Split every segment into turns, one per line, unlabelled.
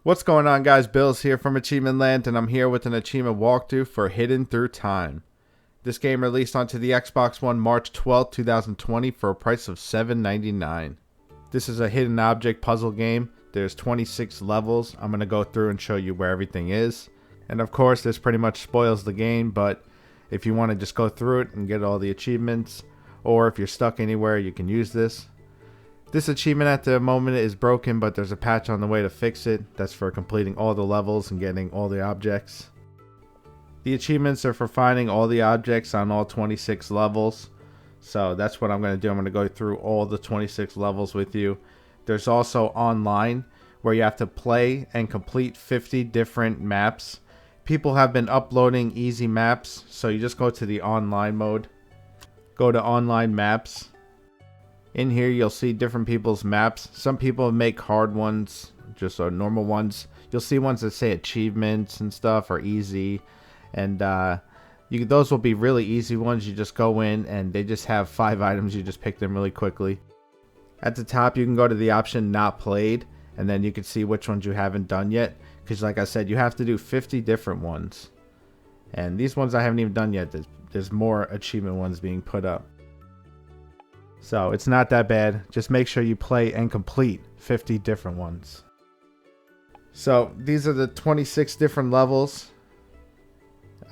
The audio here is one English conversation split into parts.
What's going on, guys? Bill's here from AchievementLand, and I'm here with an achievement walkthrough for Hidden Through Time. This game released onto the Xbox One March 12, 2020 for a price of $7.99. This is a hidden object puzzle game. There's 26 levels. I'm going to go through and show you where everything is. And of course, this pretty much spoils the game, but if you want to just go through it and get all the achievements, or if you're stuck anywhere, you can use this. This achievement at the moment is broken, but there's a patch on the way to fix it. That's for completing all the levels and getting all the objects. The achievements are for finding all the objects on all 26 levels. So that's what I'm going to do. I'm going to go through all the 26 levels with you. There's also online where you have to play and complete 50 different maps. People have been uploading easy maps, so you just go to the online mode. Go to online maps. In here you'll see different people's maps. Some people make hard ones, just normal ones. You'll see ones that say achievements and stuff or easy, and those will be really easy ones. You just go in and they just have 5 items. You just pick them really quickly. At the top you can go to the option not played, and then you can see which ones you haven't done yet, because like I said, you have to do 50 different ones, and these ones I haven't even done yet. There's more achievement ones being put up. So it's not that bad. Just make sure you play and complete 50 different ones. So these are the 26 different levels.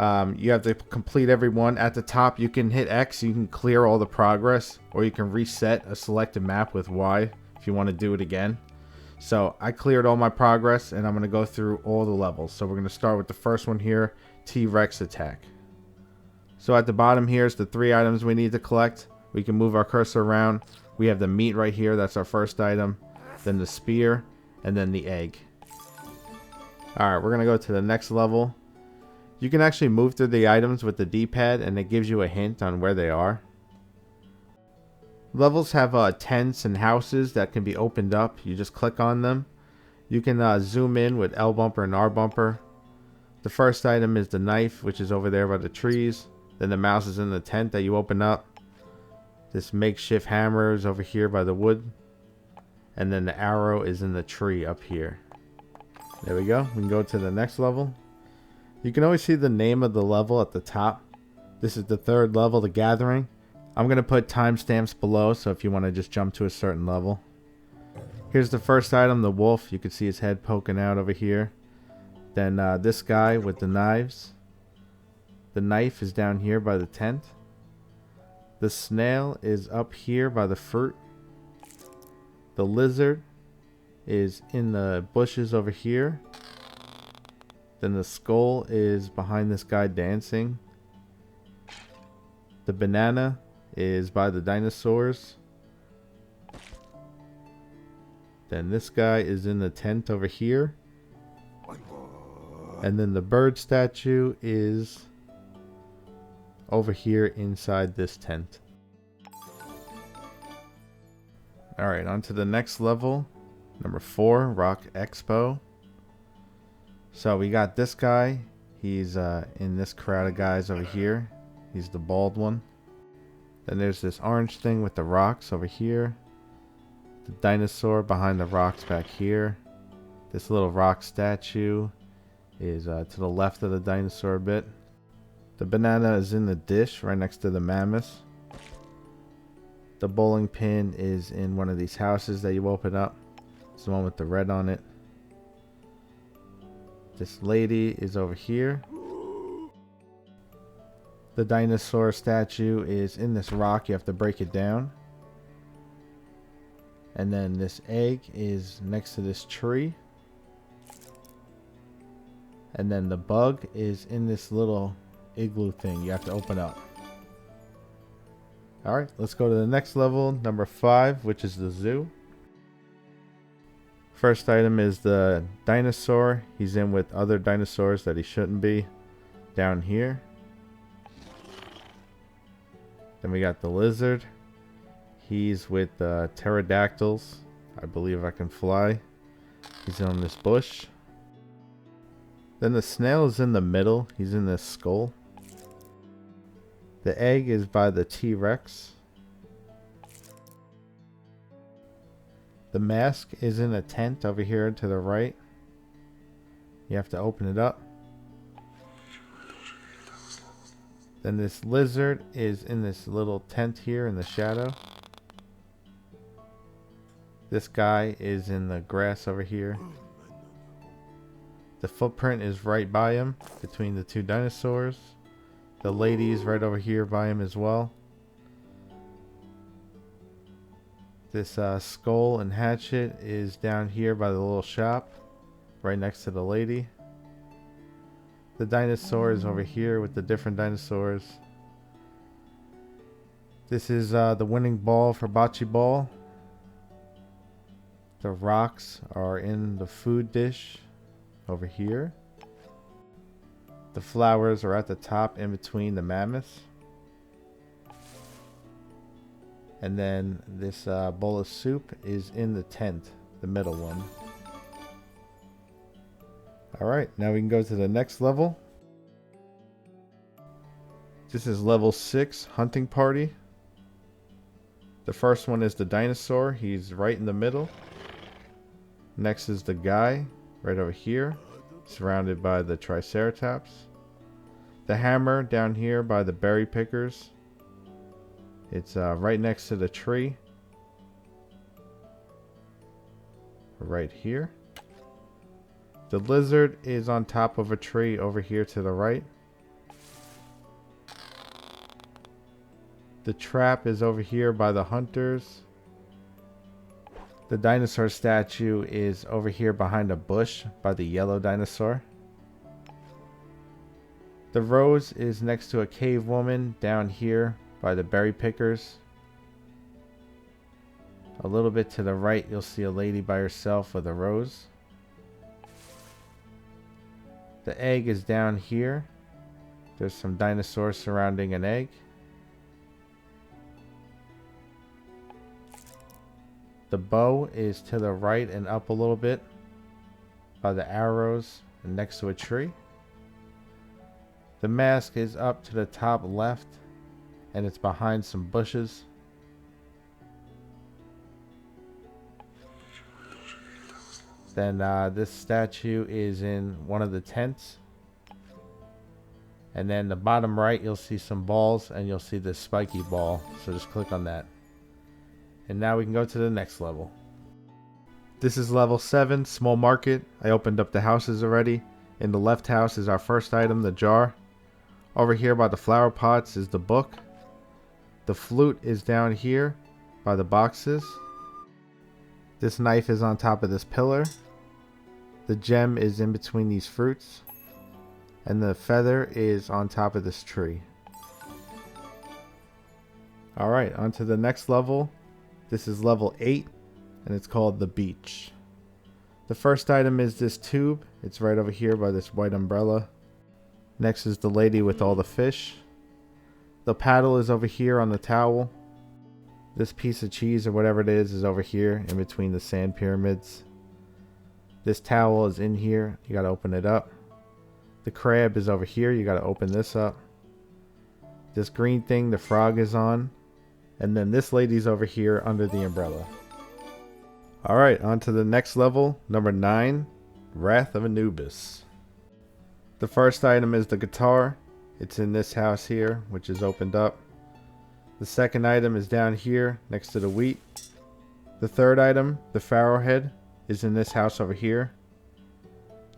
You have to complete every one. At the top you can hit X, you can clear all the progress, or you can reset a selected map with Y if you want to do it again. So I cleared all my progress, and I'm going to go through all the levels. So we're going to start with the first one here, T-Rex attack. So at the bottom here is the 3 items we need to collect. We can move our cursor around. We have the meat right here, that's our first item. Then the spear, and then the egg. Alright, we're going to go to the next level. You can actually move through the items with the D-pad, and it gives you a hint on where they are. Levels have tents and houses that can be opened up. You just click on them. You can zoom in with L bumper and R bumper. The first item is the knife, which is over there by the trees. Then the mouse is in the tent that you open up. This makeshift hammer is over here by the wood. And then the arrow is in the tree up here. There we go. We can go to the next level. You can always see the name of the level at the top. This is the 3rd level, the Gathering. I'm going to put timestamps below, so if you want to just jump to a certain level. Here's the first item, the wolf. You can see his head poking out over here. Then this guy with the knives. The knife is down here by the tent. The snail is up here by the fruit. The lizard is in the bushes over here. Then the skull is behind this guy dancing. The banana is by the dinosaurs. Then this guy is in the tent over here. And then the bird statue is over here inside this tent. Alright, on to the next level. Number 4, Rock Expo. So we got this guy. He's in this crowd of guys over here. He's the bald one. Then there's this orange thing with the rocks over here. The dinosaur behind the rocks back here. This little rock statue is to the left of the dinosaur a bit. The banana is in the dish right next to the mammoth. The bowling pin is in one of these houses that you open up. It's the one with the red on it. This lady is over here. The dinosaur statue is in this rock. You have to break it down. And then this egg is next to this tree. And then the bug is in this little igloo thing you have to open up. Alright, let's go to the next level, number 5, which is the zoo. First item is the dinosaur. He's in with other dinosaurs that he shouldn't be. Down here. Then we got the lizard. He's with pterodactyls. I believe I can fly. He's on this bush. Then the snail is in the middle. He's in this skull. The egg is by the T-Rex. The mask is in a tent over here to the right. You have to open it up. Then this lizard is in this little tent here in the shadow. This guy is in the grass over here. The footprint is right by him, between the two dinosaurs. The lady is right over here by him as well. This skull and hatchet is down here by the little shop, right next to the lady. The dinosaur is over here with the different dinosaurs. This is the winning ball for bocce ball. The rocks are in the food dish over here. The flowers are at the top in between the mammoths. And then this bowl of soup is in the tent, the middle one. Alright, now we can go to the next level. This is level 6, Hunting Party. The first one is the dinosaur. He's right in the middle. Next is the guy, right over here, surrounded by the Triceratops. The hammer down here by the berry pickers. It's right next to the tree. Right here. The lizard is on top of a tree over here to the right. The trap is over here by the hunters. The dinosaur statue is over here behind a bush by the yellow dinosaur. The rose is next to a cave woman down here by the berry pickers. A little bit to the right, you'll see a lady by herself with a rose. The egg is down here. There's some dinosaurs surrounding an egg. The bow is to the right and up a little bit by the arrows and next to a tree. The mask is up to the top left and it's behind some bushes. Then this statue is in one of the tents. And then the bottom right, you'll see some balls and you'll see this spiky ball. So just click on that. And now we can go to the next level. This is level 7, Small Market. I opened up the houses already. In the left house is our first item, the jar. Over here by the flower pots is the book. The flute is down here by the boxes. This knife is on top of this pillar. The gem is in between these fruits. And the feather is on top of this tree. Alright, on to the next level. This is level 8 and it's called the beach. The first item is this tube. It's right over here by this white umbrella. Next is the lady with all the fish. The paddle is over here on the towel. This piece of cheese or whatever it is over here in between the sand pyramids. This towel is in here. You gotta open it up. The crab is over here. You gotta open this up. This green thing, the frog is on. And then this lady's over here under the umbrella. Alright, on to the next level. Number 9, Wrath of Anubis. The first item is the guitar. It's in this house here, which is opened up. The second item is down here next to the wheat. The third item, the pharaoh head, is in this house over here.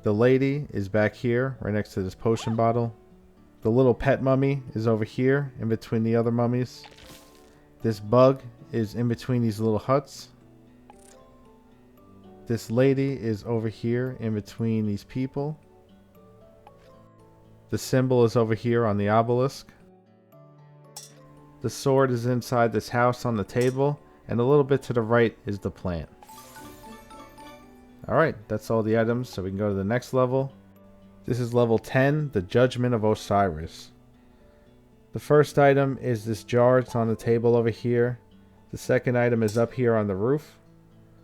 The lady is back here, right next to this potion bottle. The little pet mummy is over here, in between the other mummies. This bug is in between these little huts. This lady is over here, in between these people. The symbol is over here on the obelisk. The sword is inside this house on the table, and a little bit to the right is the plant. Alright, that's all the items, so we can go to the next level. This is level 10, the Judgment of Osiris. The first item is this jar. It's on the table over here. The second item is up here on the roof.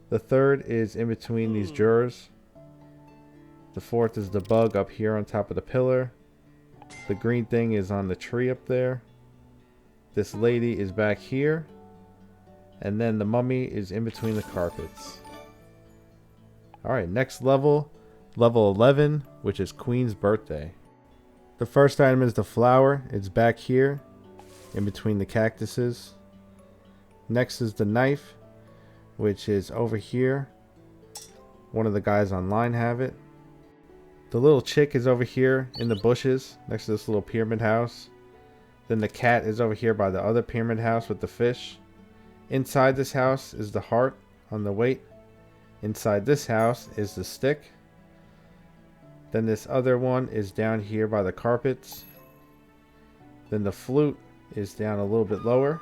The third is in between these jars. The fourth is the bug up here on top of the pillar. The green thing is on the tree up there. This lady is back here. And then the mummy is in between the carpets. Alright, next level. Level 11, which is Queen's Birthday. The first item is the flower. It's back here in between the cactuses. Next is the knife, which is over here. One of the guys online have it. The little chick is over here in the bushes next to this little pyramid house. Then the cat is over here by the other pyramid house with the fish. Inside this house is the heart on the weight. Inside this house is the stick. Then this other one is down here by the carpets. Then the flute is down a little bit lower.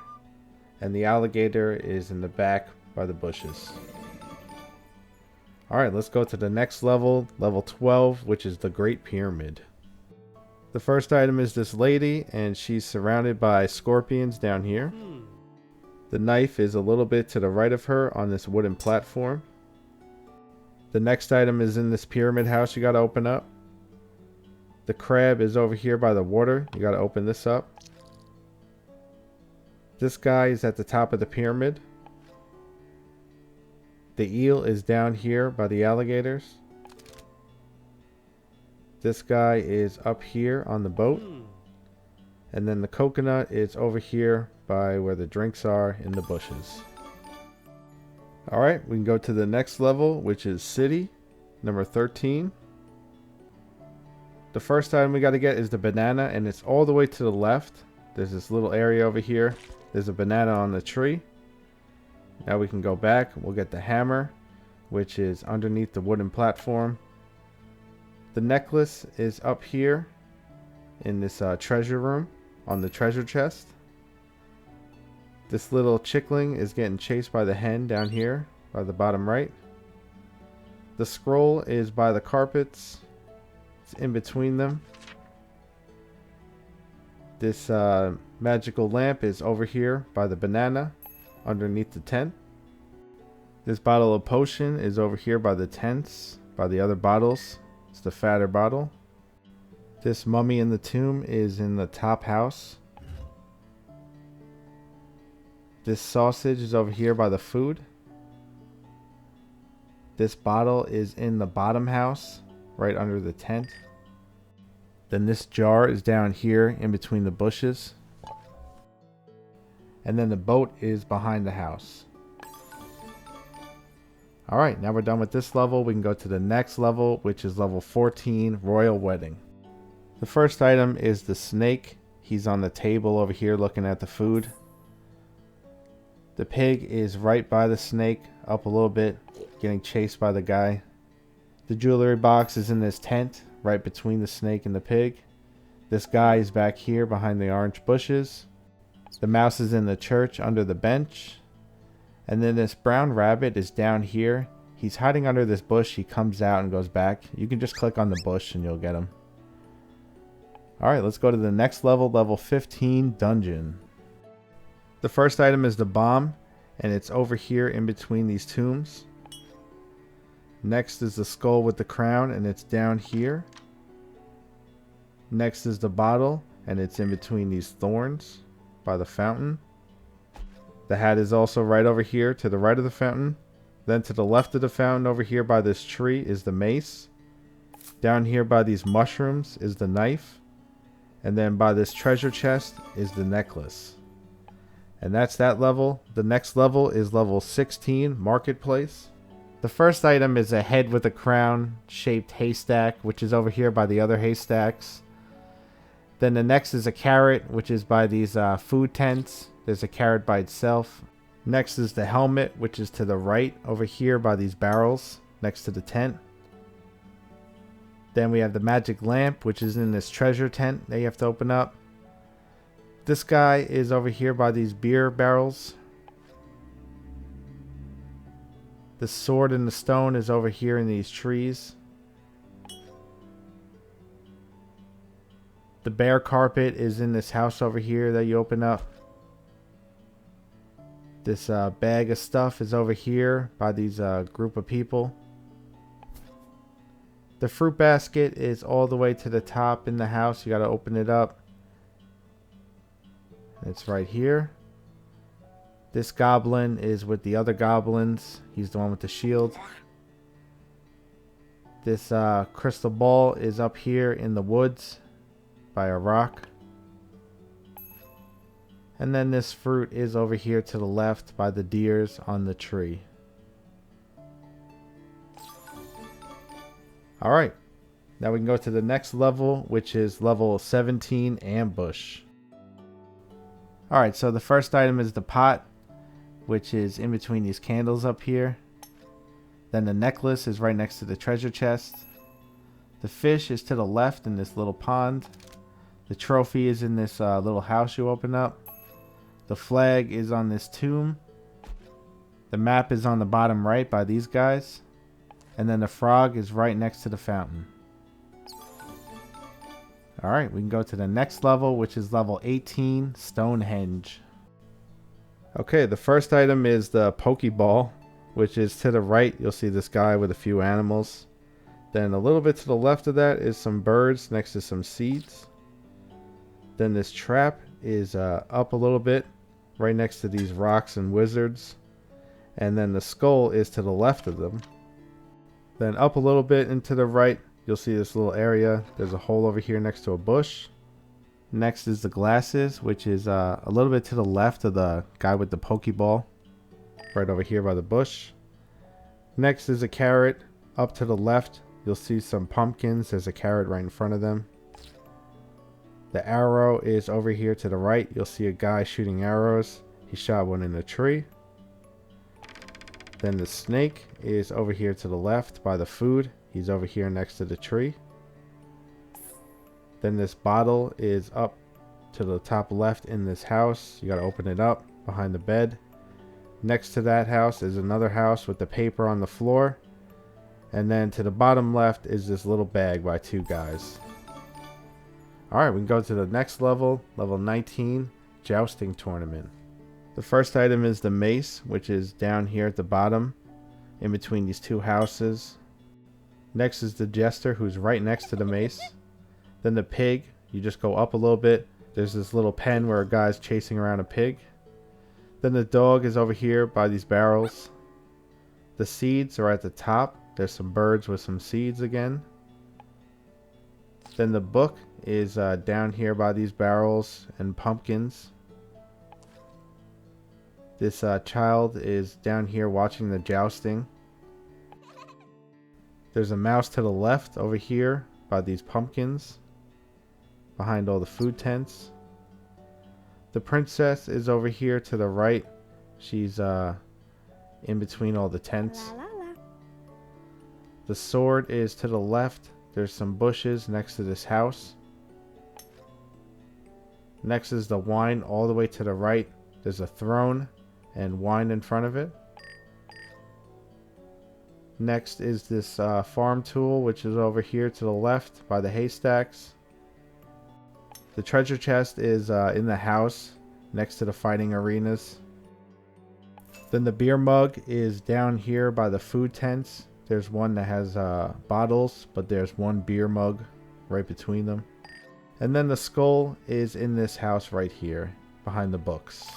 And the alligator is in the back by the bushes. Alright, let's go to the next level, level 12, which is the Great Pyramid. The first item is this lady, and she's surrounded by scorpions down here. The knife is a little bit to the right of her on this wooden platform. The next item is in this pyramid house you gotta open up. The crab is over here by the water. You gotta open this up. This guy is at the top of the pyramid. The eel is down here by the alligators. This guy is up here on the boat. And then the coconut is over here by where the drinks are in the bushes. Alright, we can go to the next level, which is City, number 13. The first item we got to get is the banana, and it's all the way to the left. There's this little area over here. There's a banana on the tree. Now we can go back. We'll get the hammer, which is underneath the wooden platform. The necklace is up here in this treasure room on the treasure chest. This little chickling is getting chased by the hen down here by the bottom right. The scroll is by the carpets. It's in between them. This magical lamp is over here by the banana underneath the tent. This bottle of potion is over here by the tents, by the other bottles. It's the fatter bottle. This mummy in the tomb is in the top house. This sausage is over here by the food. This bottle is in the bottom house, right under the tent. Then this jar is down here in between the bushes. And then the boat is behind the house. Alright, now we're done with this level. We can go to the next level, which is level 14, Royal Wedding. The first item is the snake. He's on the table over here looking at the food. The pig is right by the snake, up a little bit, getting chased by the guy. The jewelry box is in this tent, right between the snake and the pig. This guy is back here behind the orange bushes. The mouse is in the church under the bench. And then this brown rabbit is down here. He's hiding under this bush. He comes out and goes back. You can just click on the bush and you'll get him. Alright, let's go to the next level, level 15, Dungeon. The first item is the bomb, and it's over here in between these tombs. Next is the skull with the crown, and it's down here. Next is the bottle, and it's in between these thorns by the fountain. The hat is also right over here to the right of the fountain. Then to the left of the fountain over here by this tree is the mace. Down here by these mushrooms is the knife. And then by this treasure chest is the necklace. And that's that level. The next level is level 16, Marketplace. The first item is a head with a crown shaped haystack, which is over here by the other haystacks. Then the next is a carrot, which is by these food tents. There's a carrot by itself. Next is the helmet, which is to the right over here by these barrels next to the tent. Then we have the magic lamp, which is in this treasure tent that you have to open up. This guy is over here by these beer barrels. The sword and the stone is over here in these trees. The bear carpet is in this house over here that you open up. This bag of stuff is over here by these group of people. The fruit basket is all the way to the top in the house. You got to open it up. It's right here. This goblin is with the other goblins. He's the one with the shield. This crystal ball is up here in the woods by a rock. And then this fruit is over here to the left by the deers on the tree. Alright, now we can go to the next level, which is level 17, Ambush. Alright, so the first item is the pot, which is in between these candles up here. Then the necklace is right next to the treasure chest. The fish is to the left in this little pond. The trophy is in this little house you open up. The flag is on this tomb. The map is on the bottom right by these guys. And then the frog is right next to the fountain. Alright, we can go to the next level, which is level 18, Stonehenge. Okay, the first item is the Pokeball, which is to the right. You'll see this guy with a few animals. Then a little bit to the left of that is some birds next to some seeds. Then this trap is up a little bit, right next to these rocks and wizards. And then the skull is to the left of them. Then up a little bit and to the right, you'll see this little area. There's a hole over here next to a bush. Next is the glasses, which is a little bit to the left of the guy with the Pokeball. Right over here by the bush. Next is a carrot. Up to the left, you'll see some pumpkins. There's a carrot right in front of them. The arrow is over here to the right. You'll see a guy shooting arrows. He shot one in a tree. Then the snake is over here to the left by the food. He's over here next to the tree. Then this bottle is up to the top left in this house. You gotta open it up behind the bed. Next to that house is another house with the paper on the floor. And then to the bottom left is this little bag by two guys. Alright, we can go to the next level, level 19, Jousting Tournament. The first item is the mace, which is down here at the bottom, in between these two houses. Next is the jester, who's right next to the mace. Then the pig, you just go up a little bit. There's this little pen where a guy's chasing around a pig. Then the dog is over here by these barrels. The seeds are at the top. There's some birds with some seeds again. Then the book is down here by these barrels and pumpkins. This child is down here watching the jousting. There's a mouse to the left over here by these pumpkins, behind all the food tents. The princess is over here to the right. She's in between all the tents. The sword is to the left. There's some bushes next to this house. Next is the wine all the way to the right. There's a throne and wine in front of it. Next is this farm tool, which is over here to the left by the haystacks. The treasure chest is in the house next to the fighting arenas. Then the beer mug is down here by the food tents. There's one that has bottles, but there's one beer mug right between them. And then the skull is in this house right here behind the books.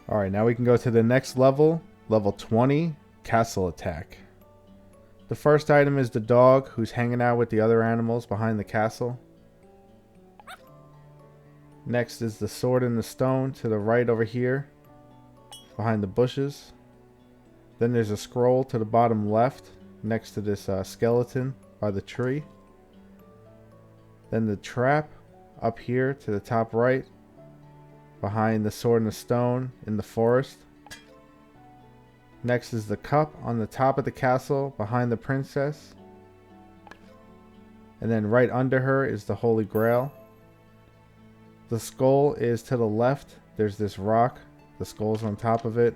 Alright, now we can go to the next level, level 20, Castle Attack. The first item is the dog, who's hanging out with the other animals behind the castle. Next is the sword and the stone to the right over here, behind the bushes. Then there's a scroll to the bottom left, next to this skeleton by the tree. Then the trap up here to the top right, behind the sword and the stone in the forest. Next is the cup on the top of the castle behind the princess. And then right under her is the Holy Grail. The skull is to the left. There's this rock. The skull's on top of it.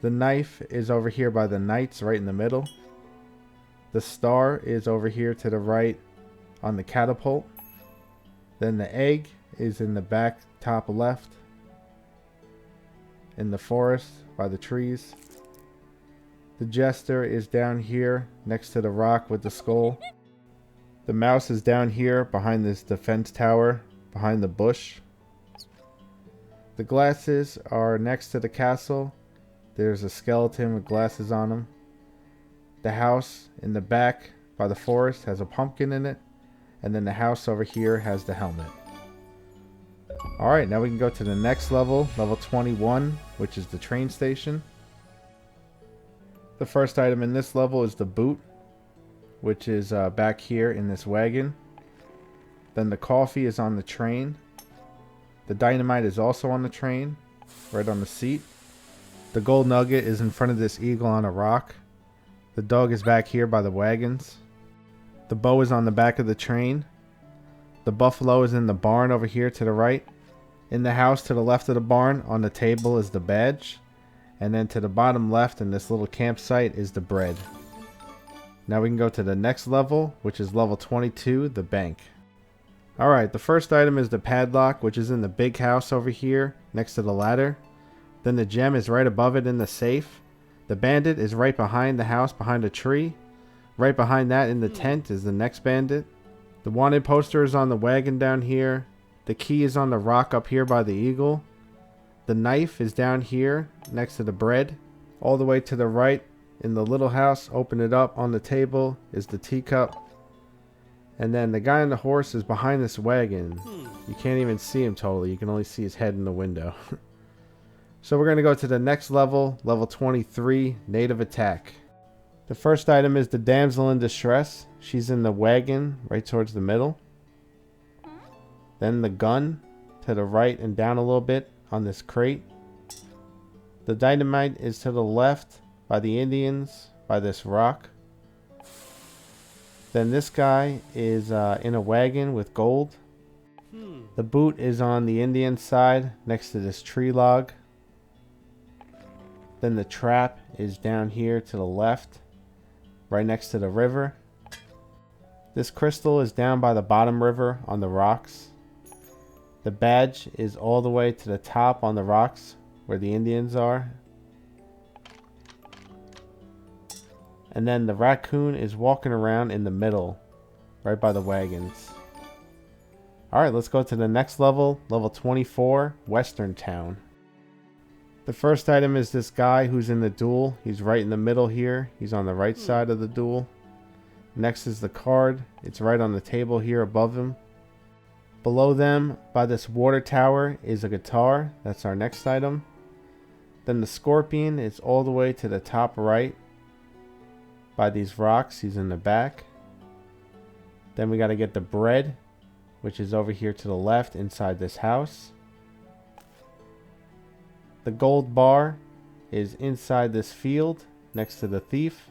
The knife is over here by the knights right in the middle. The star is over here to the right on the catapult. Then the egg is in the back top left in the forest by the trees. The jester is down here next to the rock with the skull. The mouse is down here behind this defense tower behind the bush. The glasses are next to the castle. There's a skeleton with glasses on him. The house in the back by the forest has a pumpkin in it. And then the house over here has the helmet. Alright, now we can go to the next level, level 21, which is the train station. The first item in this level is the boot, which is back here in this wagon. Then the coffee is on the train. The dynamite is also on the train, right on the seat. The gold nugget is in front of this eagle on a rock. The dog is back here by the wagons. The bow is on the back of the train. The buffalo is in the barn over here to the right. In the house to the left of the barn on the table is the badge. And then to the bottom left in this little campsite is the bread. Now we can go to the next level, which is level 22, the bank. Alright, the first item is the padlock, which is in the big house over here next to the ladder. Then the gem is right above it in the safe. The bandit is right behind the house behind a tree. Right behind that in the tent is the next bandit. The wanted poster is on the wagon down here. The key is on the rock up here by the eagle. The knife is down here next to the bread. All the way to the right in the little house, open it up on the table, is the teacup. And then the guy on the horse is behind this wagon. You can't even see him totally. You can only see his head in the window. So we're going to go to the next level, level 23, native attack. The first item is the damsel in distress. She's in the wagon right towards the middle. Then the gun to the right and down a little bit on this crate. The dynamite is to the left by the Indians by this rock. Then this guy is in a wagon with gold. The boot is on the Indian side next to this tree log. Then the trap is down here to the left, right next to the river. This crystal is down by the bottom river on the rocks. The badge is all the way to the top on the rocks where the Indians are. And then the raccoon is walking around in the middle, right by the wagons. Alright, let's go to the next level, level 24, Western Town. The first item is this guy who's in the duel. He's right in the middle here. He's on the right side of the duel. Next is the card. It's right on the table here above him. Below them, by this water tower, is a guitar. That's our next item. Then the scorpion is all the way to the top right. By these rocks, he's in the back. Then we got to get the bread, which is over here to the left inside this house. The gold bar is inside this field next to the thief.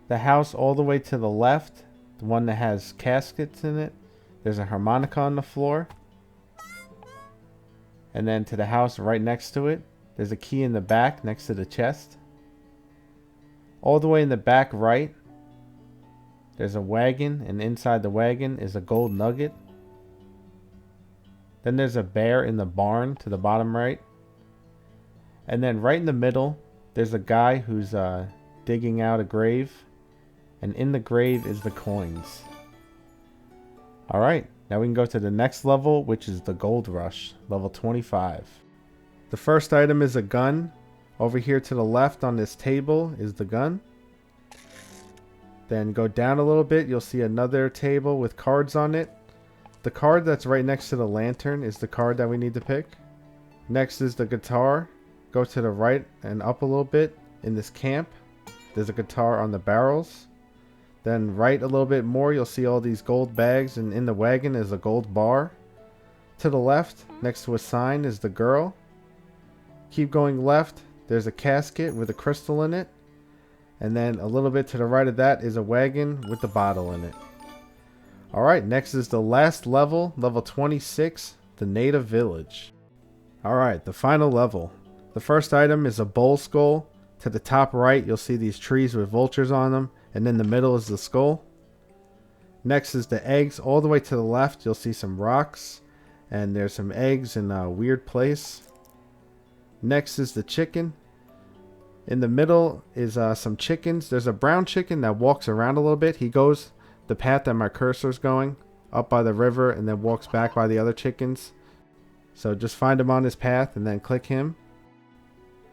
The house all the way to the left, the one that has caskets in it, there's a harmonica on the floor. And then to the house right next to it, there's a key in the back next to the chest. All the way in the back right, there's a wagon, and inside the wagon is a gold nugget. Then there's a bear in the barn to the bottom right. And then right in the middle, there's a guy who's digging out a grave. And in the grave is the coins. Alright, now we can go to the next level, which is the Gold Rush, level 25. The first item is a gun. Over here to the left on this table is the gun. Then go down a little bit, you'll see another table with cards on it. The card that's right next to the lantern is the card that we need to pick. Next is the guitar. Go to the right and up a little bit in this camp. There's a guitar on the barrels. Then right a little bit more, you'll see all these gold bags, and in the wagon is a gold bar. To the left, next to a sign, is the girl. Keep going left, there's a casket with a crystal in it. And then a little bit to the right of that is a wagon with the bottle in it. Alright, next is the last level, level 26, the native village. Alright, the final level. The first item is a bull skull. To the top right, you'll see these trees with vultures on them. And in the middle is the skull. Next is the eggs. All the way to the left, you'll see some rocks. And there's some eggs in a weird place. Next is the chicken. In the middle is some chickens. There's a brown chicken that walks around a little bit. He goes the path that my cursor's going, up by the river, and then walks back by the other chickens. So just find him on his path and then click him.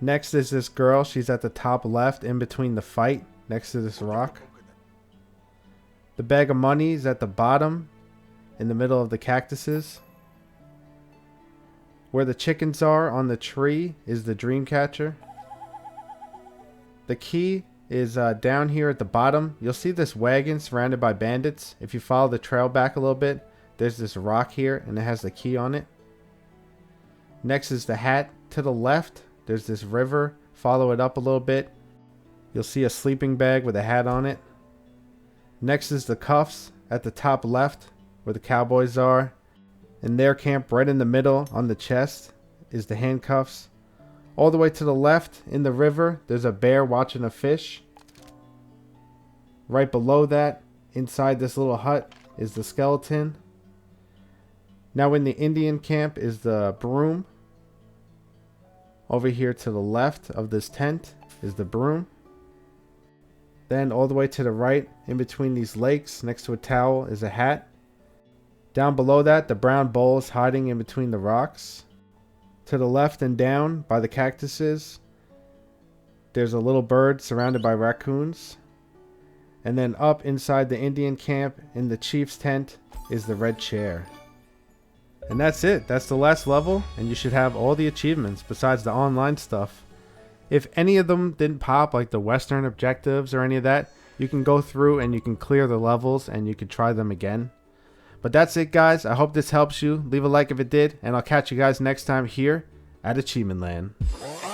Next is this girl. She's at the top left in between the fight next to this rock. The bag of money is at the bottom, in the middle of the cactuses. Where the chickens are on the tree is the dream catcher. The key is down here at the bottom. You'll see this wagon surrounded by bandits. If you follow the trail back a little bit, there's this rock here and it has the key on it. Next is the hat. To the left, there's this river. Follow it up a little bit. You'll see a sleeping bag with a hat on it. Next is the cuffs at the top left where the cowboys are. In their camp, right in the middle on the chest, is the handcuffs. All the way to the left in the river, there's a bear watching a fish. Right below that, inside this little hut, is the skeleton. Now in the Indian camp is the broom. Over here to the left of this tent is the broom. Then all the way to the right, in between these lakes, next to a towel, is a hat. Down below that, the brown bowl is hiding in between the rocks. To the left and down by the cactuses, there's a little bird surrounded by raccoons. And then up inside the Indian camp in the chief's tent is the red chair. And that's it. That's the last level, and you should have all the achievements besides the online stuff. If any of them didn't pop, like the western objectives or any of that, you can go through and you can clear the levels and you can try them again. But that's it, guys. I hope this helps you. Leave a like if it did, and I'll catch you guys next time here at AchievementLand.